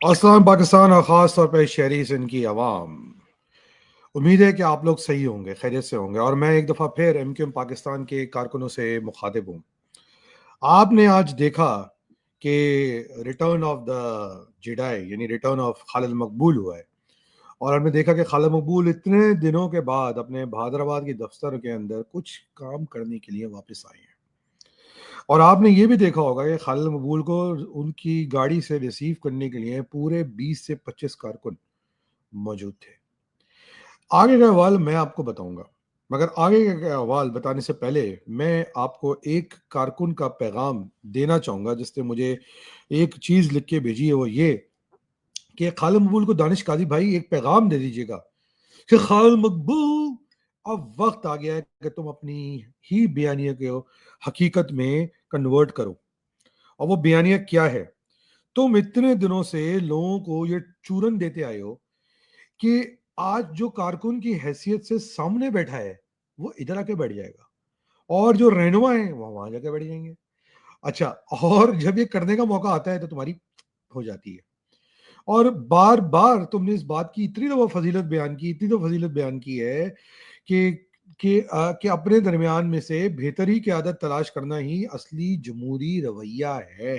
अस्सलाम पाकिस्तान और ख़ास तौर पे शहरी सिंध की आवाम। उम्मीद है कि आप लोग सही होंगे, खैरियत से होंगे। और मैं एक दफ़ा फिर MQM पाकिस्तान के कारकुनों से मुखातिब हूँ। आपने आज देखा कि रिटर्न ऑफ द जेडाई यानी रिटर्न ऑफ खालिद मकबूल हुआ है। और हमने देखा कि खालिद मकबूल इतने दिनों के बाद अपने हैदराबाद के दफ्तर के अंदर कुछ काम करने के लिए वापस आए हैं। और आपने ये भी देखा होगा कि खालिद मकबूल को उनकी गाड़ी से रिसीव करने के लिए पूरे 20 से 25 कारकुन मौजूद थे। आगे का अहवाल मैं आपको बताऊंगा, मगर आगे का अहवाल बताने से पहले मैं आपको एक कारकुन का पैगाम देना चाहूंगा जिसने मुझे एक चीज लिख के भेजी है। वो ये कि खालिद मकबूल को दानिश काजी भाई एक पैगाम दे दीजिएगा कि खालिद मकबूल, अब वक्त आ गया है कि तुम अपनी ही बयानिया को हकीकत में कन्वर्ट करो। और वो बयानिया क्या है? तुम इतने दिनों से लोगों को ये चूरन देते आए हो कि आज जो कारकुन की हैसियत से सामने बैठा है वो इधर आके बैठ जाएगा, और जो रहनुमा है वो वहां जाके बैठ जाएंगे। अच्छा, और जब ये करने का मौका आता है तो तुम्हारी हो जाती है। और बार बार तुमने इस बात की इतनी दफा फजीलत बयान की, इतनी दफा फजीलत बयान की है कि कि अपने दरमियान में से बेहतरी की आदत तलाश करना ही असली जमहूरी रवैया है।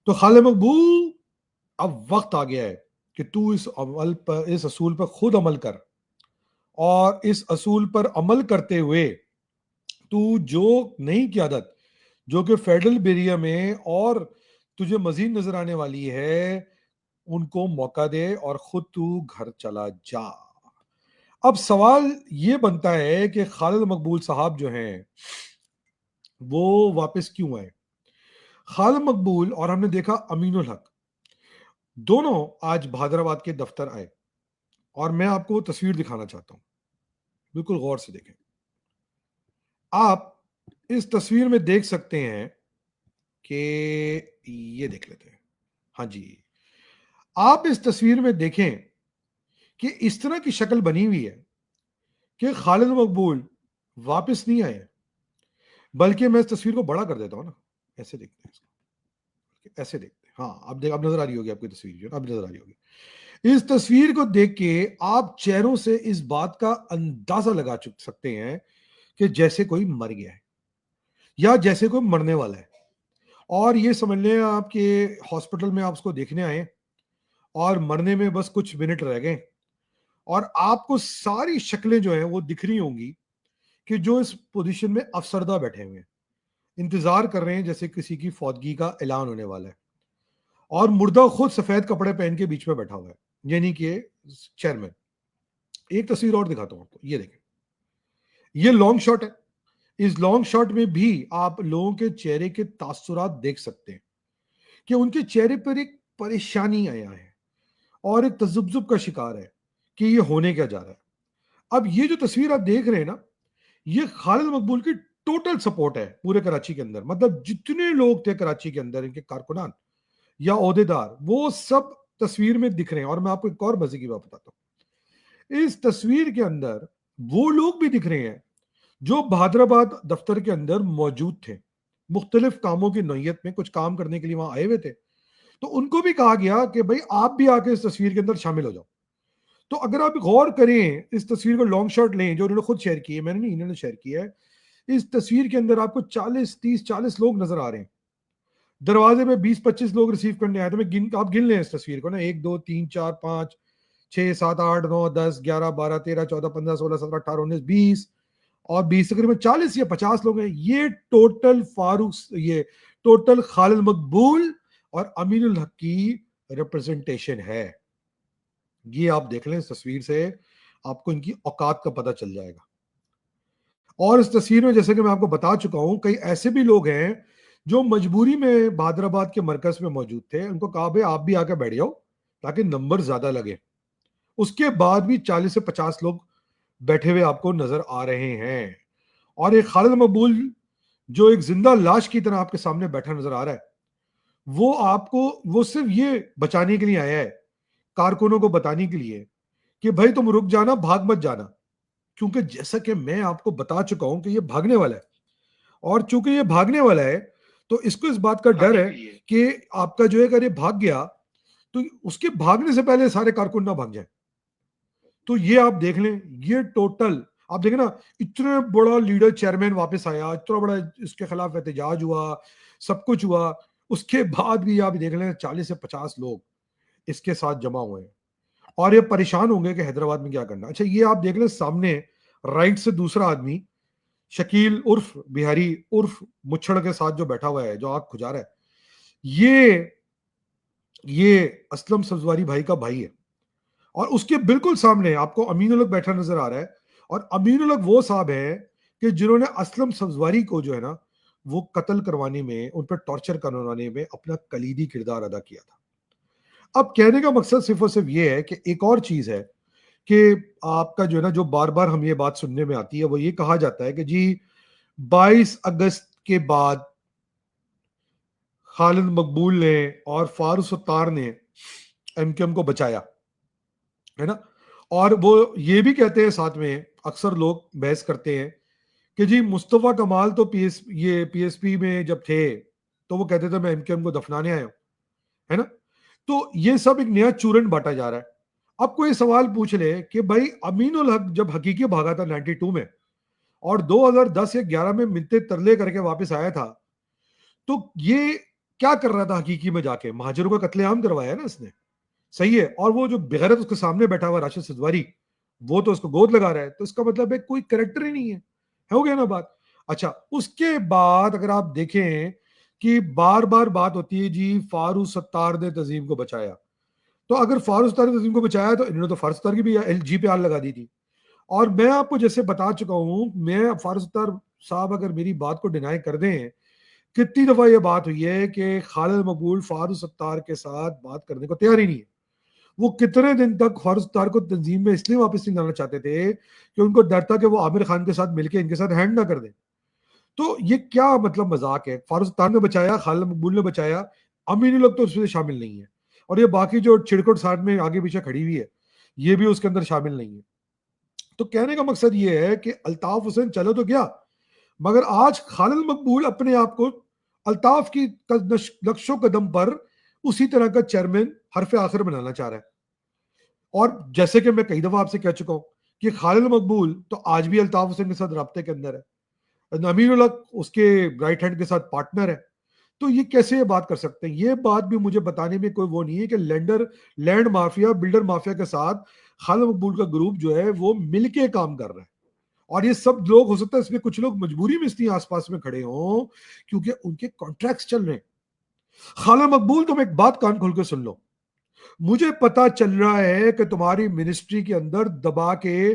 तो खालिद मकबूल, अब वक्त आ गया है कि तू इस असूल पर खुद अमल कर। और इस असूल पर अमल करते हुए तू जो नई क़यादत जो कि फेडरल बेरिया में और तुझे मजीद नजर आने वाली है, उनको मौका दे और खुद तू घर चला जा। अब सवाल ये बनता है कि खालिद मकबूल साहब जो हैं वो वापस क्यों आए? खालिद मकबूल और हमने देखा अमीनुल हक दोनों आज हैदराबाद के दफ्तर आए। और मैं आपको वो तस्वीर दिखाना चाहता हूं, बिल्कुल गौर से देखें। आप इस तस्वीर में देख सकते हैं कि ये देख लेते हैं। हाँ जी, आप इस तस्वीर में देखें कि इस तरह की शक्ल बनी हुई है कि खालिद मकबूल वापस नहीं आए। बल्कि मैं इस तस्वीर को बड़ा कर देता हूं ना, ऐसे देखते हैं इसको, ऐसे देखते हैं। हाँ, अब नजर आ रही होगी आपकी तस्वीर, जो अब नजर आ रही होगी। इस तस्वीर को देख के आप चेहरों से इस बात का अंदाजा लगा सकते हैं कि जैसे कोई मर गया है या जैसे कोई मरने वाला है। और ये समझ लें आपके हॉस्पिटल में आप उसको देखने आए और मरने में बस कुछ मिनट रह गए, और आपको सारी शक्लें जो हैं वो दिख रही होंगी कि जो इस पोजीशन में अफसरदा बैठे हुए हैं, इंतजार कर रहे हैं जैसे किसी की फौतगी का ऐलान होने वाला है। और मुर्दा खुद सफेद कपड़े पहन के बीच में बैठा हुआ है, यानी कि चेयरमैन। एक तस्वीर और दिखाता हूं आपको, ये देखें, ये लॉन्ग शॉट है। इस लॉन्ग शॉट में भी आप लोगों के चेहरे के तासुरात देख सकते हैं कि उनके चेहरे पर एक परेशानी आया है और एक तजुब्जुब का शिकार है कि ये होने क्या जा रहा है। अब ये जो तस्वीर आप देख रहे हैं ना, ये खालिद मकबूल की टोटल सपोर्ट है पूरे कराची के अंदर। मतलब जितने लोग थे कराची के अंदर, इनके कारकुनान या ओहदेदार, वो सब तस्वीर में दिख रहे हैं। और मैं आपको एक और मजे की बात बताता हूं, इस तस्वीर के अंदर वो लोग भी दिख रहे हैं जो हैदराबाद दफ्तर के अंदर मौजूद थे, मुख्तलिफ कामों की नौयत में कुछ काम करने के लिए वहां आए हुए थे। तो उनको भी कहा गया कि भाई आप भी आके इस तस्वीर के अंदर शामिल हो जाओ। तो अगर आप गौर करें, इस तस्वीर को लॉन्ग शॉट लें जो उन्होंने खुद शेयर की है, मैंने नहीं, इन्होंने शेयर किया है। इस तस्वीर के अंदर आपको 40 30 40 लोग नजर आ रहे हैं। दरवाजे में 20 25 लोग रिसीव करने आए। तो आप गिन लें इस तस्वीर को ना, 1 2 3 4 5 6 7 8 9 10 11 12 13 14 15 16 17 18 19 20, और 20 तकरीबन 40 या 50 लोग हैं। ये टोटल ये टोटल खालिद मकबूल और अमीनुल हक की रिप्रेजेंटेशन है। ये आप देख लें, इस तस्वीर से आपको इनकी औकात का पता चल जाएगा। और इस तस्वीर में जैसे कि मैं आपको बता चुका हूं, कई ऐसे भी लोग हैं जो मजबूरी में हैदराबाद के मरकज में मौजूद थे। उनको कहा भाई आप भी आकर बैठ जाओ ताकि नंबर ज्यादा लगे। उसके बाद भी 40 से 50 लोग बैठे हुए आपको नजर आ रहे हैं। और एक खालिद मकबूल जो एक जिंदा लाश की तरह आपके सामने बैठा नजर आ रहा है, वो सिर्फ ये बचाने के लिए आया है, कारकुनों को बताने के लिए कि भाई तुम रुक जाना, भाग मत जाना। क्योंकि जैसा कि मैं आपको बता चुका हूं कि ये भागने वाला है। और चूंकि ये भागने वाला है तो इसको इस बात का डर है कि आपका जो है, अगर ये भाग गया तो उसके भागने से पहले सारे कारकुन ना भाग जाए। तो ये आप देख लें, ये टोटल आप देखें ना, इतना बड़ा लीडर चेयरमैन वापस आया, इतना बड़ा इसके खिलाफ एहतजाज हुआ, सब कुछ हुआ, उसके बाद भी आप देख लें 40 से 50 लोग इसके साथ जमा हुए हैं और ये परेशान होंगे कि हैदराबाद में क्या करना। अच्छा, ये आप देख लें सामने राइट से दूसरा आदमी शकील उर्फ बिहारी उर्फ मुच्छड़ के साथ जो बैठा हुआ है, जो आग खुजा रहा है, ये असलम सब्जवारी भाई का भाई है। और उसके बिल्कुल सामने आपको अमीन उल हक बैठा नजर आ रहा है। और अमीन उल हक वो साहब है कि जिन्होंने असलम सब्जवारी को जो है ना वो कत्ल करवाने में, उन पर टॉर्चर करवाने में अपना कलीदी किरदार अदा किया था। अब कहने का मकसद सिर्फ और सिर्फ ये है कि एक और चीज है कि आपका जो है ना, जो बार बार हम ये बात सुनने में आती है, वो ये कहा जाता है कि जी 22 अगस्त के बाद खालिद मकबूल ने और फारूक सत्तार ने एमकेएम को बचाया, है ना। और वो ये भी कहते हैं साथ में, अक्सर लोग बहस करते हैं कि जी मुस्तफा कमाल तो पीएसपी में जब थे तो वो कहते थे मैं एमकेएम को दफनाने आया हूं, है ना। तो ये सब एक नया चूरन बांटा जा रहा है। अब कोई सवाल पूछ ले कि भाई अमीन उल हक जब हकीकी भागा था 92 में और 2010 या 11 में मिलते तरले करके वापस आया था, तो ये क्या कर रहा था हकीकी में जाके? महाजरों का कत्लेआम करवाया ना इसने, सही है। और वो जो बेगैरत उसके सामने बैठा हुआ राशिद सिद्दवारी, वो तो उसको गोद लगा रहा है, तो इसका मतलब है कोई करेक्टर ही नहीं है। हो गया ना बात। अच्छा, उसके बाद अगर आप देखें कि बार बार बात होती है जी फारूक सत्तार ने तजीम को बचाया, तो अगर फारूक सत्तार ने तजीम को बचाया तो इन्होंने तो फारूक सत्तार की भी एलजी पे आग लगा दी थी। और मैं आपको जैसे बता चुका हूं, मैं फारूक सत्तार साहब अगर मेरी बात को डिनाई कर दें, कितनी दफा यह बात हुई है कि खालिद मकबूल फारूक सत्तार के साथ बात करने को तैयार ही नहीं है। वो कितने दिन तक फारूक सत्तार को तंजीम में इसलिए वापस नहीं लाना चाहते थे कि उनको डर था कि वो आमिर खान के साथ मिलकर इनके साथ हैंड ना कर दे। तो ये क्या मतलब मजाक है? फारूक सत्तार ने बचाया, खालिद मकबूल ने बचाया, अमीन उल हक तो उसमें शामिल नहीं है। और ये बाकी जो छिड़कुट साथ में आगे पीछे खड़ी हुई है, ये भी उसके अंदर शामिल नहीं है। तो कहने का मकसद ये है कि अल्ताफ हुसैन चलो तो क्या, मगर आज खालिद मकबूल अपने आप को अल्ताफ की नक्शो कदम पर उसी तरह का चेयरमैन हरफ आखिर बनाना चाह रहा है। और जैसे कि मैं कई दफा आपसे कह चुका हूं कि खालिद मकबूल तो आज भी अल्ताफ हुसैन के साथ रब्ते के अंदर है, अमीन उल हक उसके राइट हैंड के साथ पार्टनर है। तो ये कैसे ये बात कर सकते हैं? ये बात भी मुझे बताने में कोई वो नहीं है कि लैंड माफिया बिल्डर माफिया के साथ खालिद मकबूल का ग्रुप जो है वो मिलके काम कर रहा है। और ये सब लोग, हो सकता है इसमें कुछ लोग मजबूरी में इसलिए आसपास में खड़े हों क्योंकि उनके कॉन्ट्रैक्ट्स चल रहे हैं। खालिद मकबूल, तुम एक बात कान खोल के सुन लो, मुझे पता चल रहा है कि तुम्हारी मिनिस्ट्री के अंदर दबा के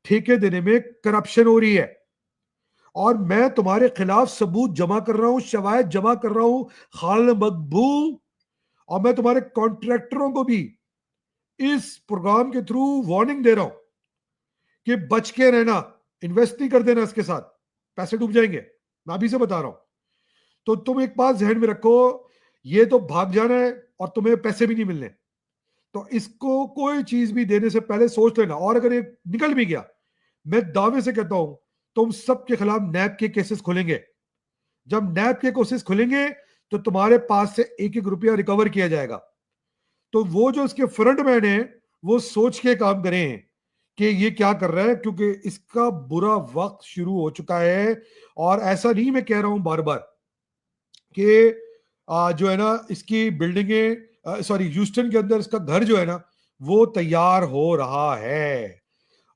ठेके देने में करप्शन हो रही है और मैं तुम्हारे खिलाफ सबूत जमा कर रहा हूं, शवायद जमा कर रहा हूं खालिद मकबूल। और मैं तुम्हारे कॉन्ट्रैक्टरों को भी इस प्रोग्राम के थ्रू वार्निंग दे रहा हूं कि बच के रहना, इन्वेस्ट नहीं कर देना इसके साथ, पैसे डूब जाएंगे। मैं अभी से बता रहा हूं। तो तुम एक बात जहन में रखो, ये तो भाग जाना है और तुम्हें पैसे भी नहीं मिलने। तो इसको कोई चीज भी देने से पहले सोच लेना। और अगर ये निकल भी गया, मैं दावे से कहता हूं तुम सबके खिलाफ नैब के केसेस खुलेंगे। जब नैब के केसेस खुलेंगे तो तुम्हारे पास से एक एक रुपया रिकवर किया जाएगा। तो वो जो इसके फ्रंट मैन है वो सोच के काम करें कि ये क्या कर रहा है, क्योंकि इसका बुरा वक्त शुरू हो चुका है। और ऐसा नहीं मैं कह रहा हूं बार बार कि जो है ना इसकी बिल्डिंगें, सॉरी ह्यूस्टन के अंदर इसका घर जो है ना वो तैयार हो रहा है।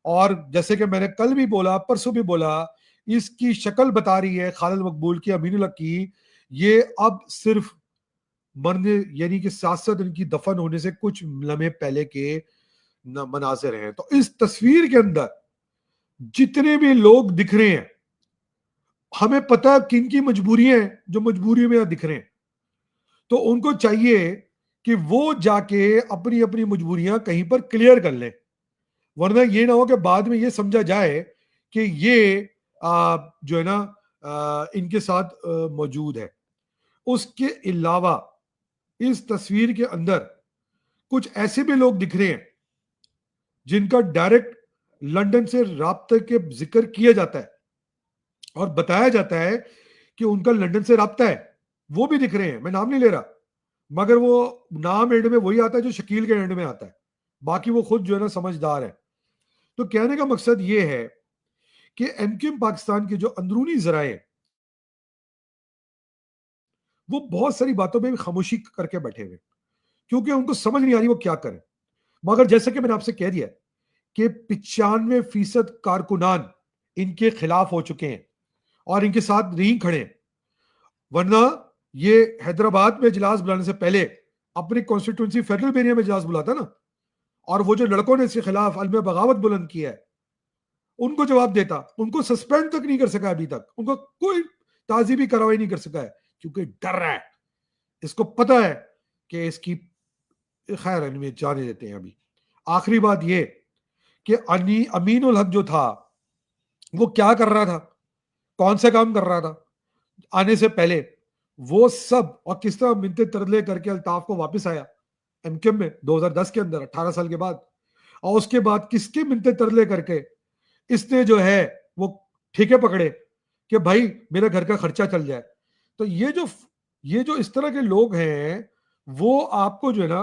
और जैसे कि मैंने कल भी बोला, परसों भी बोला, इसकी शक्ल बता रही है खालिद मकबूल की, अमीनुल हक की, ये अब सिर्फ मरने यानी कि साथ साथ इनकी दफन होने से कुछ लम्हे पहले के मनाजिर हैं। तो इस तस्वीर के अंदर जितने भी लोग दिख रहे हैं, हमें पता है किन की मजबूरियां हैं जो मजबूरी में दिख रहे हैं। तो उनको चाहिए कि वो जाके अपनी अपनी मजबूरियां कहीं पर क्लियर कर लें, वरना ये ना हो कि बाद में ये समझा जाए कि ये जो है ना इनके साथ मौजूद है। उसके अलावा इस तस्वीर के अंदर कुछ ऐसे भी लोग दिख रहे हैं जिनका डायरेक्ट लंदन से राब्ते के जिक्र किया जाता है और बताया जाता है कि उनका लंदन से राब्ता है। वो भी दिख रहे हैं, मैं नाम नहीं ले रहा, मगर वो नाम एंड में वही आता है जो शकील के एंड में आता है, बाकी वो खुद जो है ना समझदार है। तो कहने का मकसद ये है कि एमक्यूएम पाकिस्तान के जो अंदरूनी जराए, वो बहुत सारी बातों में भी खामोशी करके बैठे हुए, क्योंकि उनको समझ नहीं आ रही वो क्या करें। मगर जैसे कि मैंने आपसे कह दिया कि 95% कारकुनान इनके खिलाफ हो चुके हैं और इनके साथ नहीं खड़े। वरना ये हैदराबाद में इजलास बुलाने से पहले अपनी कॉन्स्टिट्यूंसी फेडरल एरिया में इजलास बुलाता ना, और वो जो लड़कों ने इसके खिलाफ अलम बगावत बुलंद किया है उनको जवाब देता। उनको सस्पेंड तक नहीं कर सका अभी तक, उनको कोई ताजीबी कार्रवाई नहीं कर सका है, क्योंकि डर रहा है। इसको पता है कि इसकी, खैर इनमें जाने देते हैं। अभी आखिरी बात ये कि अमीनुल हक जो था वो क्या कर रहा था, कौन सा काम कर रहा था आने से पहले, वो सब, और किस तरह मिन्नते तरले करके अल्ताफ को वापस आया एमक्यूएम में 2010 के अंदर 18 साल के बाद, और उसके बाद किसके मिन्नते तरले करके इसने जो है वो ठेके पकड़े कि भाई मेरे घर का खर्चा चल जाए। तो ये जो इस तरह के लोग हैं, वो आपको जो है ना,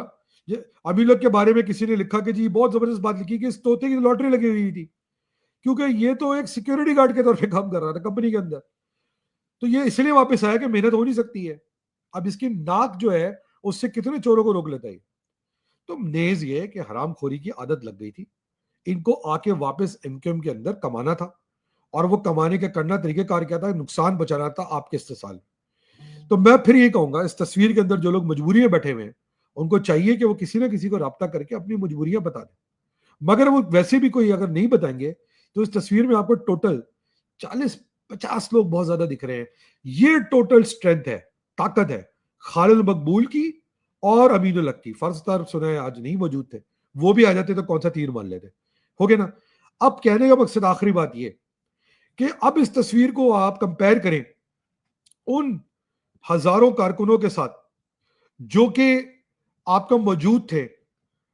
अभी लोग के बारे में किसी ने लिखा कि जी बहुत जबरदस्त बात लिखी कि इस तोते की लॉटरी लगी हुई थी, क्योंकि ये तो एक सिक्योरिटी गार्ड के तौर पे काम कर रहा था कंपनी के अंदर। तो ये इसलिए वापस आया कि मेहनत हो नहीं सकती है। अब इसकी नाक जो है उससे कितने चोरों को रोक लेता है। तो नेज ये कि हरामखोरी की आदत लग गई थी इनको, आके वापस एमक्यूएम के अंदर कमाना था, और वो कमाने का करना तरीकेकार क्या था, नुकसान बचाना था आपके इस्तेसाल। तो मैं फिर ये कहूंगा, इस तस्वीर के अंदर जो लोग मजबूरी में बैठे हुए हैं उनको चाहिए कि वो किसी ना किसी को राब्ता करके अपनी मजबूरियां बता दें। मगर वो वैसे भी कोई अगर नहीं बताएंगे तो इस तस्वीर में आपको टोटल 40-50 लोग बहुत ज्यादा दिख रहे हैं। ये टोटल स्ट्रेंथ है, ताकत है खालिद मकबूल की और अमीनुल हक की। फर्जदार सुना है आज नहीं मौजूद थे, वो भी आ जाते तो कौन सा तीर मान लेते। हो गया ना। अब कहने का मकसद आखिरी बात ये कि अब इस तस्वीर को आप कंपेयर करें उन हजारों कारकुनों के साथ जो कि आपका मौजूद थे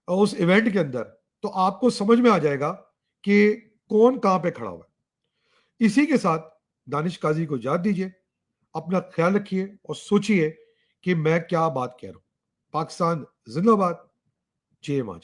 उस इवेंट के अंदर, तो आपको समझ में आ जाएगा कि कौन कहां पे खड़ा हुआ है। इसी के साथ दानिश काजी को याद दीजिए, अपना ख्याल रखिए और सोचिए कि मैं क्या बात कह रहा हूं। पाकिस्तान जिंदाबाद, जय मां।